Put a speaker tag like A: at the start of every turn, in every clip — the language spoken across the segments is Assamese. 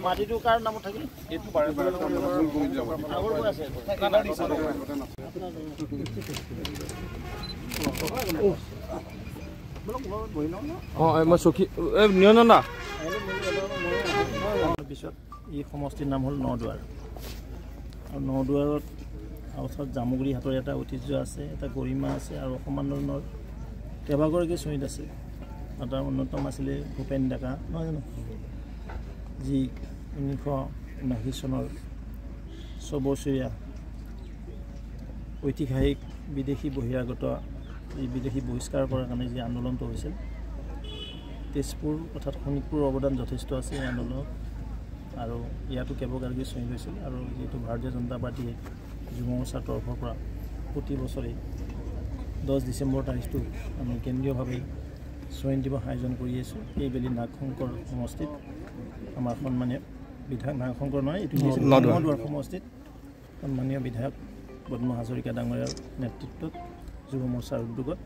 A: মাটিটো কাৰ নামত থাকিল এইটো
B: মই সখী নিয়ন্ত্ৰণা
A: পিছত এই সমষ্টিৰ নাম হ'ল নদুৱাৰ আৰু নদুৱাৰত ওচৰত জামুগুৰি হাতৰ এটা ঐতিহ্য আছে এটা গৰিমা আছে আৰু অসম আন্দোলনৰ কেইবাগৰাকী শ্বহীদ আছে আৰু তাৰ অন্যতম আছিলে ভূপেন ডেকা নহয় জানো যি 1979 চনৰ 6 বছৰীয়া ঐতিহাসিক বিদেশী বহিৰাগত এই বিদেশী বহিষ্কাৰ কৰাৰ কাৰণে যি আন্দোলনটো হৈছিল তেজপুৰ অৰ্থাৎ শোণিতপুৰৰ অৱদান যথেষ্ট আছে এই আন্দোলনত আৰু ইয়াতো কেইবাগৰাকী শ্বহীদ হৈছিল আৰু যিহেতু ভাৰতীয় জনতা পাৰ্টীয়ে যুৱ মৰ্চাৰ তৰফৰ পৰা প্ৰতি বছৰে 10 ডিচেম্বৰ তাৰিখটো আমি কেন্দ্ৰীয়ভাৱে শ্বহীদ দিৱস আয়োজন কৰি আছোঁ এইবেলি নাগশংকৰ সমষ্টিত আমাৰ সন্মানীয় বিধায়ক নাগশংকৰ নহয় এইটো নদুৱাৰ সমষ্টিত সন্মানীয় বিধায়ক পদ্ম হাজৰিকা ডাঙৰীয়াৰ নেতৃত্বত যুৱ মৰ্চাৰ উদ্যোগত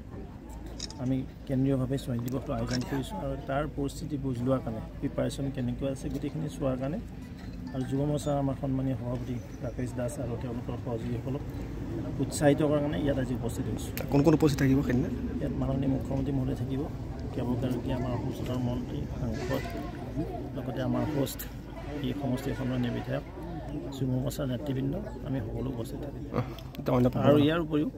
A: আমি কেন্দ্ৰীয়ভাৱে শ্বহীদ দিৱসটো আয়োজন কৰিছোঁ আৰু তাৰ পৰিস্থিতি বুজ লোৱাৰ কাৰণে প্ৰিপাৰেশ্যন কেনেকুৱা আছে গোটেইখিনি চোৱাৰ কাৰণে আৰু যুৱ মৰ্চাৰ আমাৰ সন্মানীয় সভাপতি ৰাকেশ দাস আৰু তেওঁলোকৰ সহযোগীসকলক উৎসাহিত কৰাৰ কাৰণে ইয়াত আজি উপস্থিত হৈছোঁ
B: কোন কোন উপস্থিত থাকিব সেইদিনা
A: ইয়াত মাননীয় মুখ্যমন্ত্ৰী মহোদয় থাকিব কেইবাগৰাকী আমাৰ অসম মন্ত্ৰী সাংসদ লগতে আমাৰ হোষ্ট এই সমষ্টিৰ সন্মানীয় বিধায়ক যুৱ মৰ্চাৰ নেতৃবৃন্দ আমি সকলো উপস্থিত থাকিম আৰু ইয়াৰ উপৰিও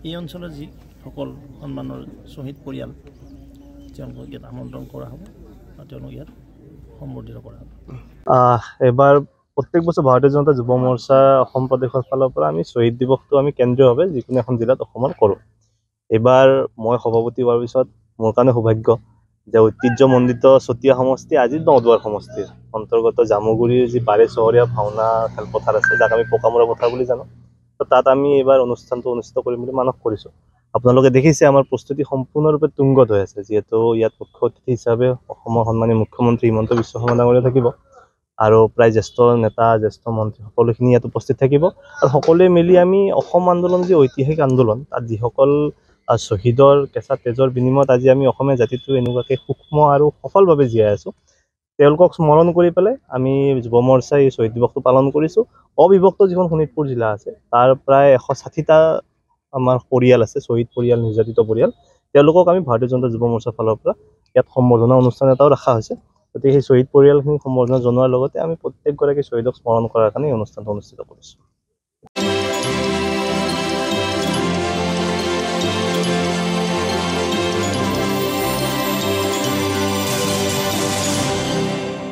A: এই অঞ্চলৰ যিসকল সন্মানৰ শ্বহীদ পৰিয়াল তেওঁলোকক ইয়াত আমন্ত্ৰণ কৰা হ'ব আৰু তেওঁলোক ইয়াত সম্বৰ্ধিত কৰা হ'ব
C: এবাৰ প্ৰত্যেক বছৰ ভাৰতীয় জনতা যুৱ মৰ্চা অসম প্ৰদেশৰ ফালৰ পৰা আমি শ্বহীদ দিৱসটো আমি কেন্দ্ৰীয়ভাৱে যিকোনো এখন জিলাত অসমত কৰোঁ এইবাৰ মই সভাপতি হোৱাৰ পিছত মোৰ কাৰণে সৌভাগ্য যে ঐতিহ্যমণ্ডিত চতিয়া সমষ্টি আজি নদুৱাৰ সমষ্টিৰ অন্তৰ্গত জামুগুৰিৰ যি বাৰে চহৰীয়া ভাওনা খেলপথাৰ আছে যাক আমি পকামৰা পথাৰ বুলি জানো তাত আমি এইবাৰ অনুষ্ঠানটো অনুষ্ঠিত কৰিম বুলি মানস কৰিছোঁ আপোনালোকে দেখিছে আমাৰ প্ৰস্তুতি সম্পূৰ্ণৰূপে তুংগত হৈ আছে যিহেতু ইয়াত মুখ্য অতিথি হিচাপে অসমৰ সন্মানীয় মুখ্যমন্ত্ৰী হিমন্ত বিশ্ব শৰ্মা ডাঙৰীয়া থাকিব আৰু প্ৰায় জ্যেষ্ঠ নেতা জ্যেষ্ঠ মন্ত্ৰী সকলোখিনি ইয়াত উপস্থিত থাকিব আৰু সকলোৱে মিলি আমি অসম আন্দোলন যি ঐতিহাসিক আন্দোলন তাত যিসকল শ্বহীদৰ কেঁচা তেজৰ বিনিময়ত আজি আমি অসমীয়া জাতিটো এনেকুৱাকৈ সূক্ষ্ম আৰু সফলভাৱে জীয়াই আছোঁ তেওঁলোকক স্মৰণ কৰি পেলাই আমি যুৱ মৰ্চাই এই শ্বহীদ দিৱসটো পালন কৰিছোঁ অবিভক্ত যিখন শোণিতপুৰ জিলা আছে তাৰ প্ৰায় 160টা আমাৰ পৰিয়াল আছে শ্বহীদ পৰিয়াল নিৰ্যাতিত পৰিয়াল তেওঁলোকক আমি ভাৰতীয় জনতা যুৱ মৰ্চাৰ ফালৰ পৰা ইয়াত সম্বৰ্ধনা অনুষ্ঠান এটাও ৰখা হৈছে গতিকে সেই শ্বহীদ পৰিয়ালখিনি সম্বৰ্ধনা জনোৱাৰ লগতে আমি প্ৰত্যেকগৰাকী শ্বহীদক স্মৰণ কৰাৰ কাৰণে এই অনুষ্ঠানটো অনুষ্ঠিত কৰিছোঁ